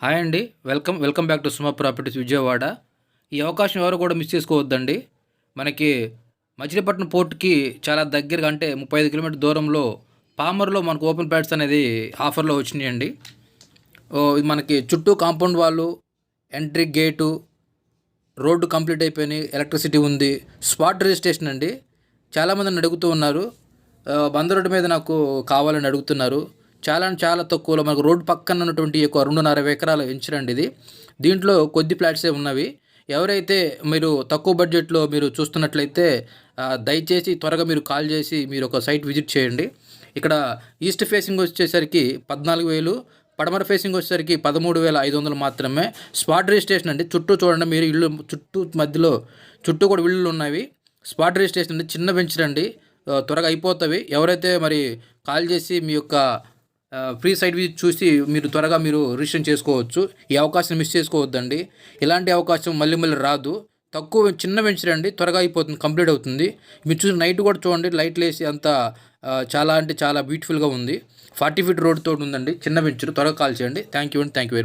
Hi అండి. Welcome back to Suma properties Vijayawada. ఈ అవకాశం ఎవరు కూడా మిస్ చేసుకోవద్దండి. మనకి మచిలీపట్నం పోర్ట్‌కి చాలా దగ్గరగా అంటే 35 కిలోమీటర్ల దూరంలో పామర్‌లో మనకు ఓపెన్ ప్లాట్స్ అనేది ఆఫర్‌లో వచ్చినాయండి. ఇది మనకి చుట్టూ కాంపౌండ్ వాలు, ఎంట్రీ గేటు, రోడ్డు కంప్లీట్ అయిపోయినాయి. ఎలక్ట్రిసిటీ ఉంది. స్పాట్ రిజిస్ట్రేషన్ అండి. చాలామంది నన్ను అడుగుతూ ఉన్నారు. బంద్ రోడ్డు మీద నాకు కావాలని అడుగుతున్నారు. చాలా అంటే చాలా తక్కువలో మనకు రోడ్డు పక్కన ఉన్నటువంటి ఒక 2.5 ఎకరాల వెంచర్ అండి ఇది. దీంట్లో కొద్ది ఫ్లాట్సే ఉన్నవి. ఎవరైతే మీరు తక్కువ బడ్జెట్‌లో మీరు చూస్తున్నట్లయితే దయచేసి త్వరగా మీరు కాల్ చేసి మీరు ఒక సైట్ విజిట్ చేయండి. ఇక్కడ ఈస్ట్ ఫేసింగ్ వచ్చేసరికి 14,000, పడమర ఫేసింగ్ వచ్చేసరికి 13,500 మాత్రమే. స్పాట్ రిజిస్ట్రేషన్ అండి. చుట్టూ చూడండి మీరు ఇల్లు చుట్టూ మధ్యలో చుట్టూ కూడా ఇళ్ళు ఉన్నవి. స్పాట్ రిజిస్ట్రేషన్ అండి. చిన్న వెంచర్ అండి. త్వరగా అయిపోతవి. ఎవరైతే మరి కాల్ చేసి మీ యొక్క ఫ్రీ సైట్ విజిట్ చూసి మీరు త్వరగా మీరు రిజిస్ట్రేషన్ చేసుకోవచ్చు. ఈ అవకాశం మిస్ చేసుకోవద్దండి. ఇలాంటి అవకాశం మళ్ళీ మళ్ళీ రాదు. తక్కువ చిన్న వెంచర్ అండి. త్వరగా అయిపోతుంది. కంప్లీట్ అవుతుంది. మీరు చూసి నైట్ కూడా చూడండి. లైట్లు వేసి అంతా చాలా అంటే చాలా బ్యూటిఫుల్గా ఉంది. 40 ఫీట్ రోడ్ తోటి ఉందండి. చిన్న వెంచర్. త్వరగా కాల్ చేయండి. థ్యాంక్ యూ అండి. Thank you very much.